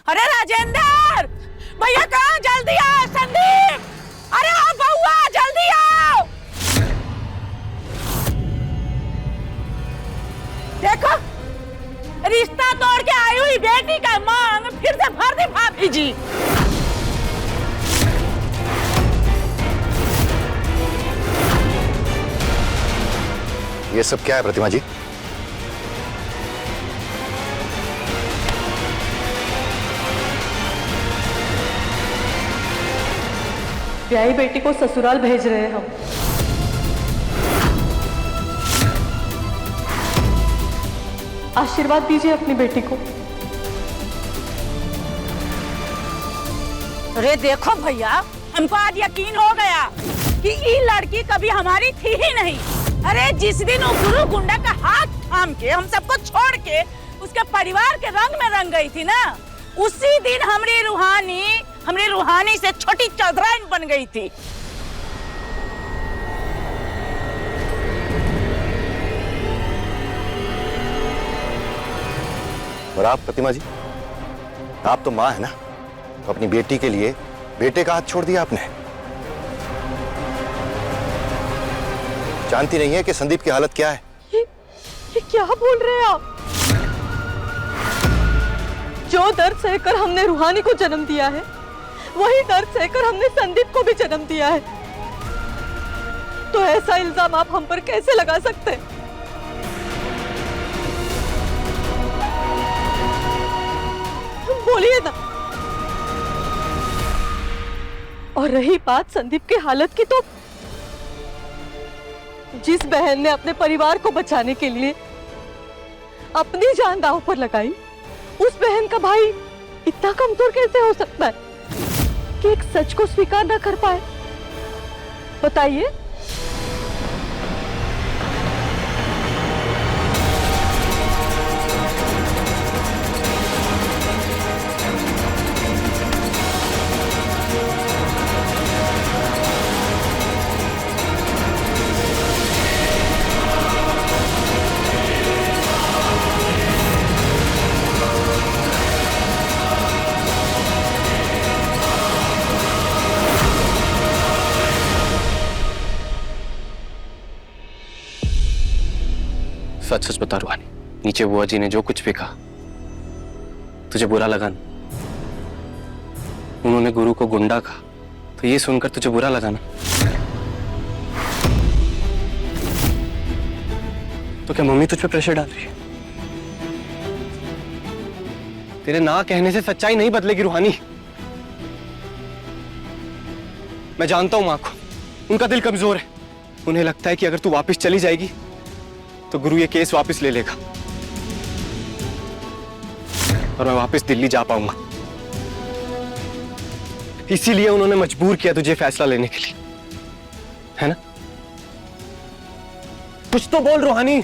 अरे राजेंद्र भैया कहाँ, जल्दी आओ। संदीप, अरे आओ बउआ, जल्दी आओ। देखो, रिश्ता तोड़ के आई हुई बेटी का मांग फिर से भर दी भाभी जी। ये सब क्या है प्रतिमा जी? ब्याही बेटी को ससुराल भेज रहे हैं हम। आशीर्वाद दीजिए अपनी बेटी को। अरे देखो भैया, हमको आज यकीन हो गया कि ये लड़की कभी हमारी थी ही नहीं। अरे जिस दिन वो गुरु गुंडा का हाथ थाम के हम सबको छोड़ के उसके परिवार के रंग में रंग गई थी ना, उसी दिन हमारी रूहानी से छोटी चौधराइन बन गई थी। और आप प्रतिमा जी, आप तो माँ है ना, तो अपनी बेटी के लिए बेटे का हाथ छोड़ दिया आपने। जानती नहीं है कि संदीप की हालत क्या है? ये क्या बोल रहे हैं आप? जो दर्द सहकर हमने रूहानी को जन्म दिया है, वही दर्द सहकर हमने संदीप को भी जन्म दिया है। तो ऐसा इल्जाम आप हम पर कैसे लगा सकते हैं? बोलिए ना। और रही बात संदीप की हालत की, तो जिस बहन ने अपने परिवार को बचाने के लिए अपनी जान दांव पर लगाई, उस बहन का भाई इतना कमजोर कैसे हो सकता है कि एक सच को स्वीकार ना कर पाए? बताइए। सच सच बता रूहानी, नीचे बुआ जी ने जो कुछ भी कहा तुझे बुरा लगा ना? उन्होंने गुरु को गुंडा कहा तो ये सुनकर तुझे बुरा लगा ना? तो क्या मम्मी तुझ पे प्रेशर डाल रही है? तेरे ना कहने से सच्चाई नहीं बदलेगी रूहानी। मैं जानता हूं मां को, उनका दिल कमजोर है। उन्हें लगता है कि अगर तू वापस चली जाएगी तो गुरु ये केस वापस ले लेगा और मैं वापस दिल्ली जा पाऊंगा। इसीलिए उन्होंने मजबूर किया तुझे फैसला लेने के लिए, है ना? कुछ तो बोल रूहानी।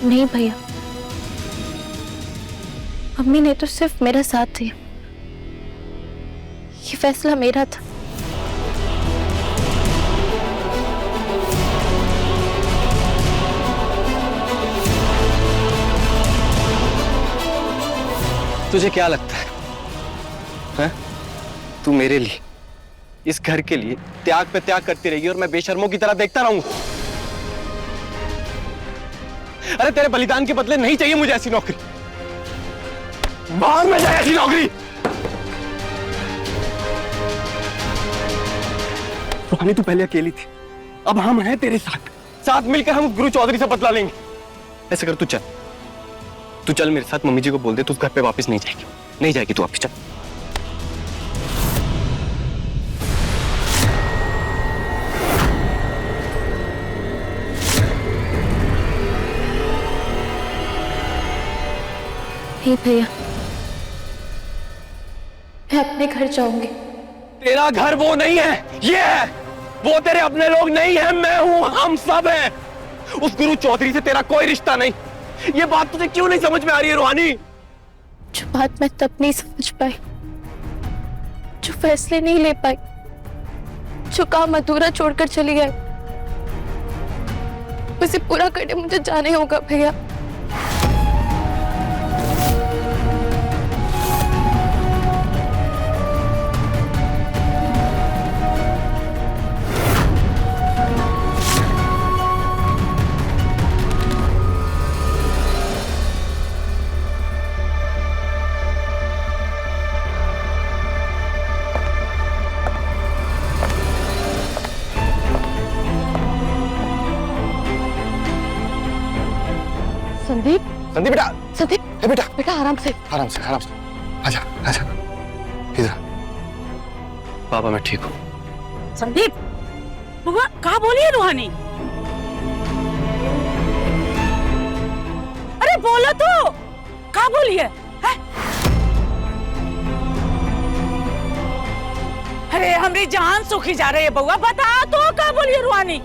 नहीं भैया, मम्मी ने तो सिर्फ मेरा साथ दिया। ये फैसला मेरा था। तुझे क्या लगता है, हैं? तू मेरे लिए, इस घर के लिए त्याग पे त्याग करती रहेगी और मैं बेशर्मों की तरह देखता रहूंगा? अरे तेरे बलिदान के बदले नहीं चाहिए मुझे ऐसी नौकरी। बाहर में जाए ऐसी नौकरी। रूहानी तू पहले अकेली थी, अब हम हैं तेरे साथ। साथ मिलकर हम गुरु चौधरी से बदला लेंगे। ऐसे कर, तू चल मेरे साथ। मम्मी जी को बोल दे तू घर पे वापस नहीं जाएगी तू वापस। चल। नहीं भैया, मैं अपने घर जाऊंगी। तेरा घर वो नहीं है, ये है। वो तेरे अपने लोग नहीं है, मैं हूं, हम सब हैं। उस गुरु चौधरी से तेरा कोई रिश्ता नहीं। ये बात तुझे क्यों नहीं समझ में आ रही है रूहानी? जो बात मैं तब नहीं समझ पाई, जो फैसले नहीं ले पाई, जो काम अधूरा छोड़कर चली गई, उसे पूरा करने मुझे जाने होगा भैया। संदीप बेटा, संदीप हे बेटा, बेटा आराम से। आराम से, आराम से। आजा, आजा। इधर। पापा मैं ठीक हूँ। संदीप बुआ कहा बोली है रूहानी? अरे बोलो तो, कहा बोली है? अरे हमारी जान सूखी जा रही है बउआ, बता तो कहा बोली है रूहानी?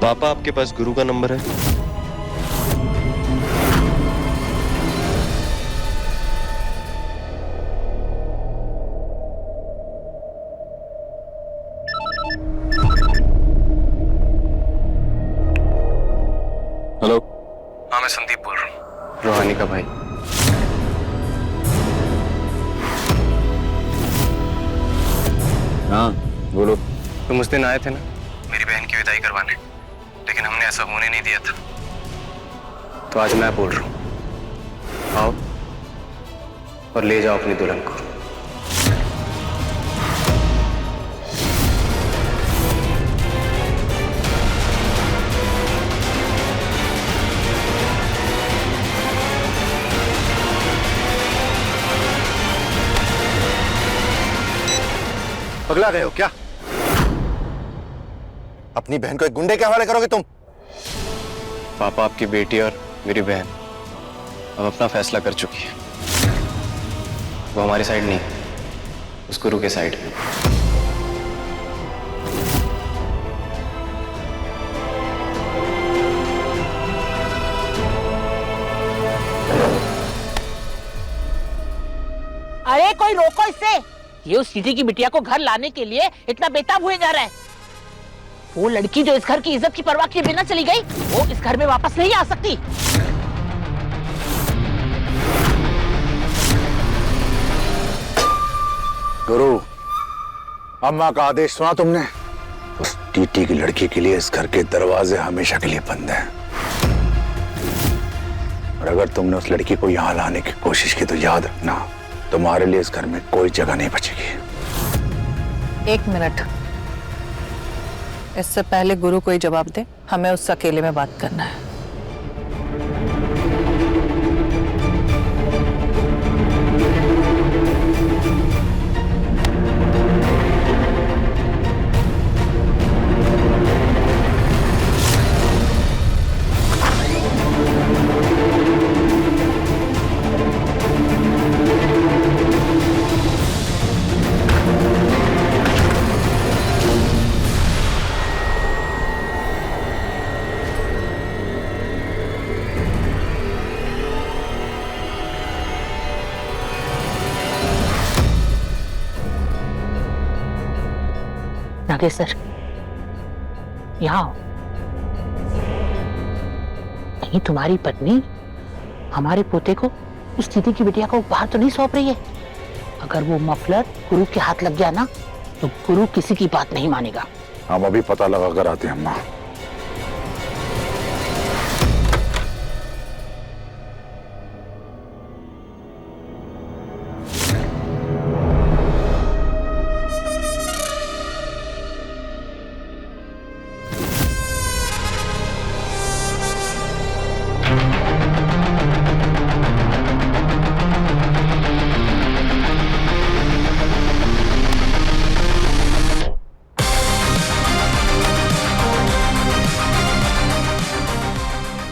पापा आपके पास गुरु का नंबर है? हेलो। हाँ मैं संदीप बोल रहा हूँ, रूहानी का भाई। हाँ बोलो। तुम उस दिन आए थे ना मेरी बहन की विदाई करवाने, लेकिन हमने ऐसा होने नहीं दिया था। तो आज मैं बोल रहा हूँ, आओ और ले जाओ अपनी दुल्हन को। पगला गए हो क्या? अपनी बहन को एक गुंडे के हवाले करोगे तुम? पापा आपकी बेटी और मेरी बहन अब अपना फैसला कर चुकी है। वो हमारी साइड नहीं, उस गुरु के साइड है। अरे कोई रोको इससे, ये उस चीटी की बिटिया को घर लाने के लिए इतना बेताब हुए जा रहा है। वो लड़की जो इस घर की इज्जत की परवाह किए बिना चली गई, वो इस घर में वापस नहीं आ सकती। गुरु, अम्मा का आदेश सुना तुमने? उस टीटी की लड़की के लिए इस घर के दरवाजे हमेशा के लिए बंद हैं। और अगर तुमने उस लड़की को यहाँ लाने की कोशिश की तो याद रखना, तुम्हारे लिए इस घर में कोई जगह नहीं बचेगी। एक मिनट, इससे पहले गुरु कोई जवाब दे, हमें उससे अकेले में बात करना है। नागेश्वर, यहाँ आओ। नहीं तुम्हारी पत्नी हमारे पोते को, उस चीटी की बिटिया को बाहर तो नहीं सौंप रही है? अगर वो मफलर गुरु के हाथ लग गया ना, तो गुरु किसी की बात नहीं मानेगा। हम अभी पता लगा कर आते हैं अम्मा।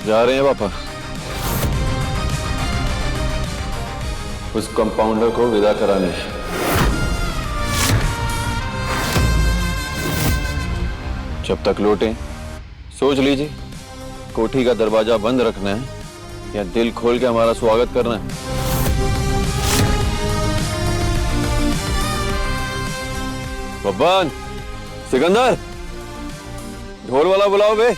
जा रहे हैं पापा, उस कंपाउंडर को विदा कराने। जब तक लौटें सोच लीजिए, कोठी का दरवाजा बंद रखना है या दिल खोल के हमारा स्वागत करना है। बब्बन, सिकंदर, ढोल वाला बुलाओ बे।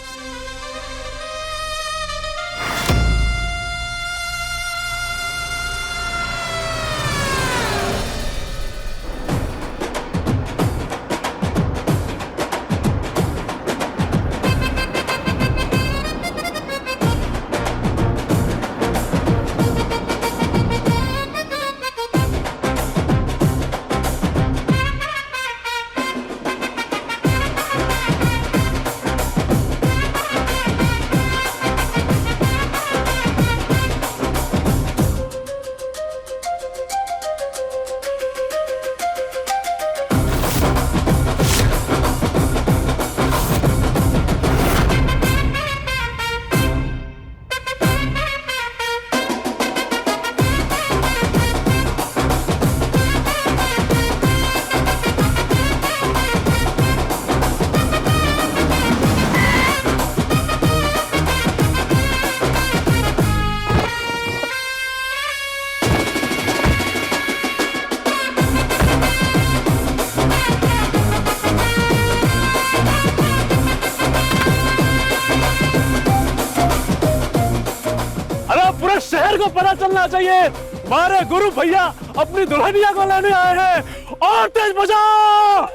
को पता चलना चाहिए हमारे गुरु भैया अपनी दुल्हनिया को लाने आए हैं। और तेज बजाओ।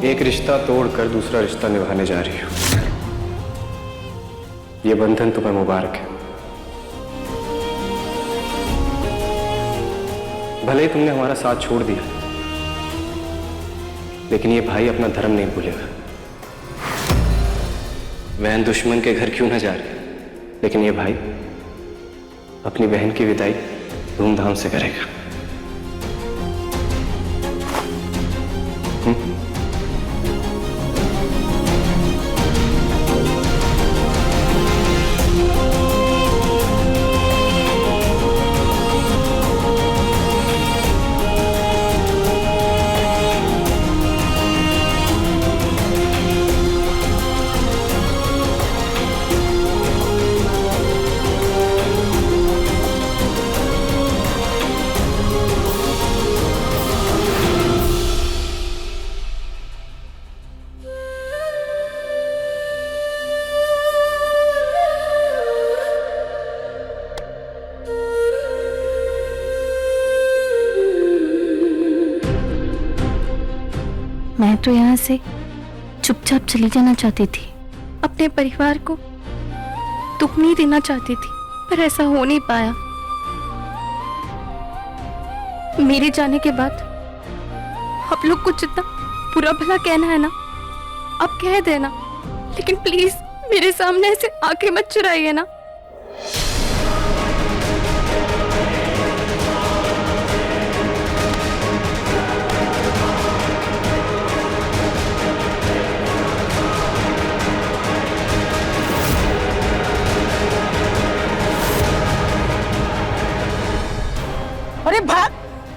एक रिश्ता तोड़कर दूसरा रिश्ता निभाने जा रही हो। ये बंधन तुम्हें मुबारक है। भले ही तुमने हमारा साथ छोड़ दिया, लेकिन ये भाई अपना धर्म नहीं भूलेगा। बहन दुश्मन के घर क्यों न जा रही, लेकिन ये भाई अपनी बहन की विदाई धूमधाम से करेगा। मैं तो यहाँ से चुपचाप चली जाना चाहती थी, अपने परिवार को दुख नहीं देना चाहती थी, पर ऐसा हो नहीं पाया। मेरे जाने के बाद आप लोग को जितना बुरा भला कहना है ना, आप कह देना, लेकिन प्लीज मेरे सामने ऐसे आंखें मत चुराइए ना। अरे भाग,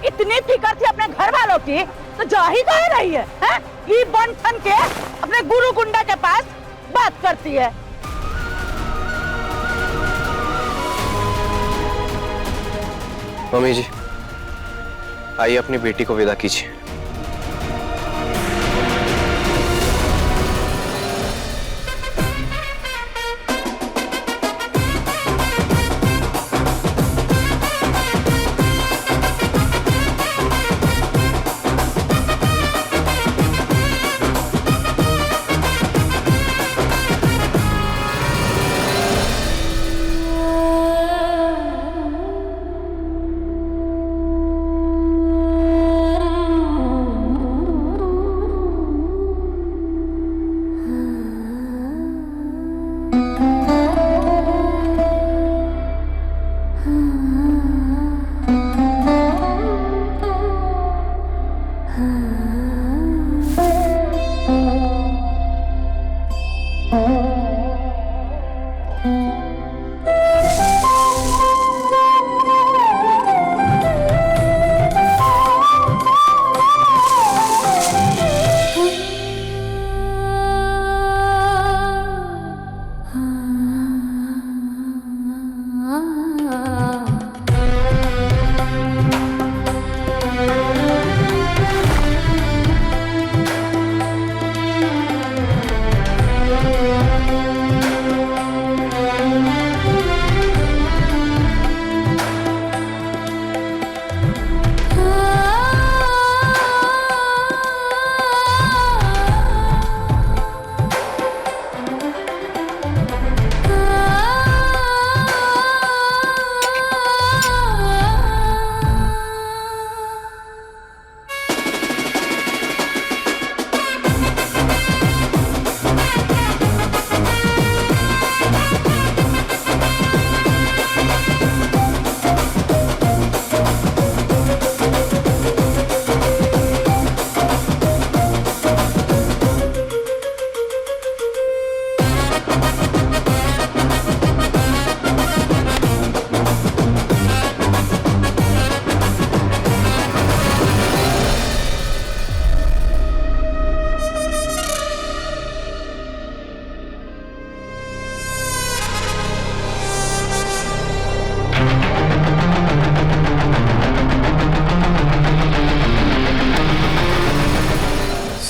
इतनी फिक्र थी अपने घर वालों की तो जा ही कह रही है, हैं? ये बन ठन के अपने गुरु गुंडा के पास बात करती है। मम्मी जी, आइए अपनी बेटी को विदा कीजिए।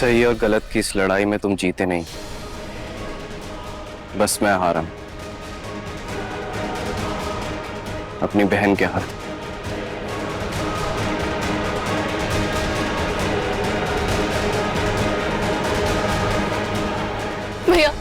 सही और गलत की इस लड़ाई में तुम जीते नहीं, बस मैं हारा हूं अपनी बहन के हाथ। भैया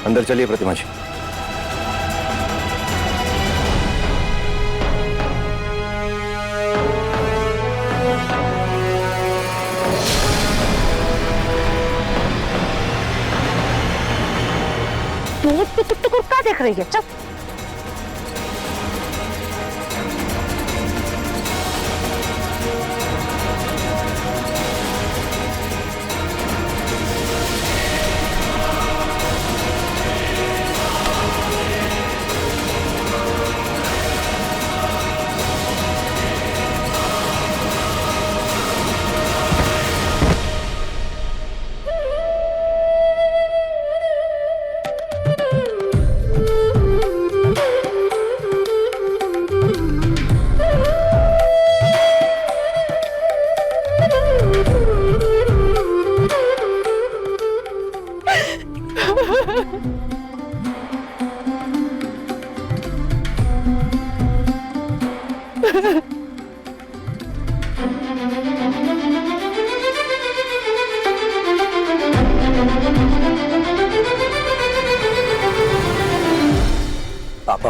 अंदर चलिए प्रतिमा जी। तू क्या देख रही है? चल। पापा,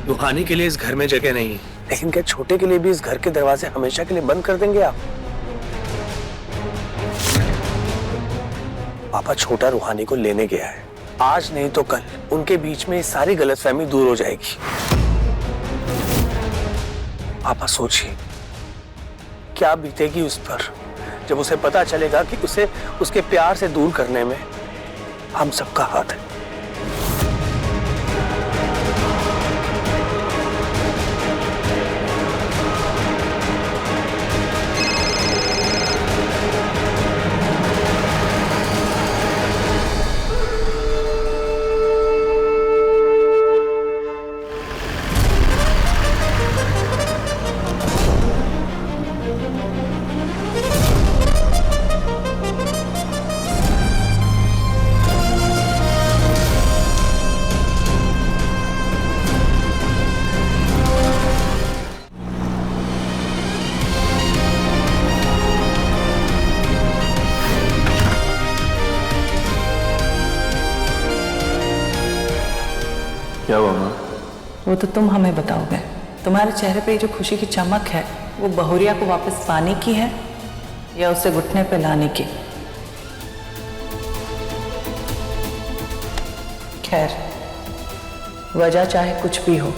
रूहानी के लिए इस घर में जगह नहीं है, लेकिन क्या छोटे के लिए भी इस घर के दरवाजे हमेशा के लिए बंद कर देंगे आप? पापा, छोटा रूहानी को लेने गया है। आज नहीं तो कल उनके बीच में सारी गलतफहमी दूर हो जाएगी। पापा सोचिए, क्या बीतेगी उस पर जब उसे पता चलेगा कि उसे उसके प्यार से दूर करने में हम सबका हाथ है। क्या हुआ माँ? वो तो तुम हमें बताओगे। तुम्हारे चेहरे पे जो खुशी की चमक है वो बहुरिया को वापस पाने की है या उसे घुटने पे लाने की? खैर, वजह चाहे कुछ भी हो,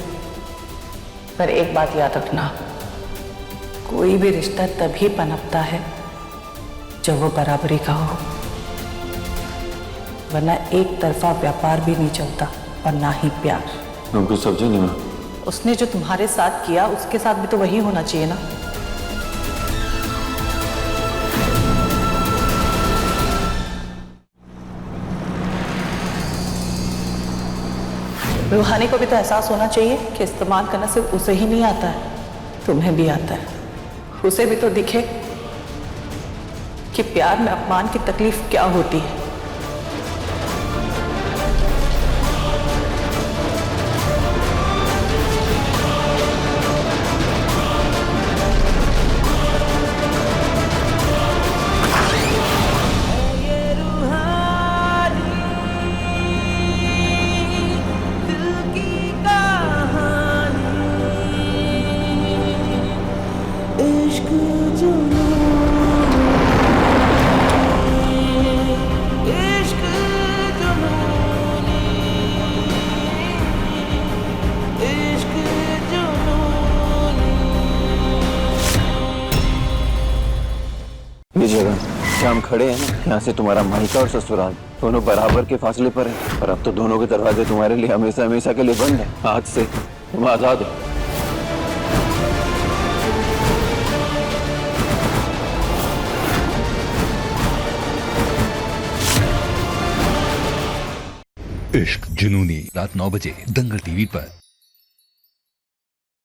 पर एक बात याद रखना, कोई भी रिश्ता तभी पनपता है जब वो बराबरी का हो, वरना एक तरफा व्यापार भी नहीं चलता और ना ही प्यार। हम कुछ समझे नहीं माँ। उसने जो तुम्हारे साथ किया उसके साथ भी तो वही होना चाहिए ना। रूहानी को भी तो एहसास होना चाहिए कि इस्तेमाल करना सिर्फ उसे ही नहीं आता है, तुम्हें भी आता है। उसे भी तो दिखे कि प्यार में अपमान की तकलीफ क्या होती है। हम खड़े हैं ना, यहाँ से तुम्हारा मायका और ससुराल दोनों बराबर के फासले पर है। और अब तो दोनों के दरवाजे तुम्हारे लिए हमेशा हमेशा के लिए बंद है। आज से तुम आजाद हो। इश्क जुनूनी रात 9 बजे दंगल टीवी पर।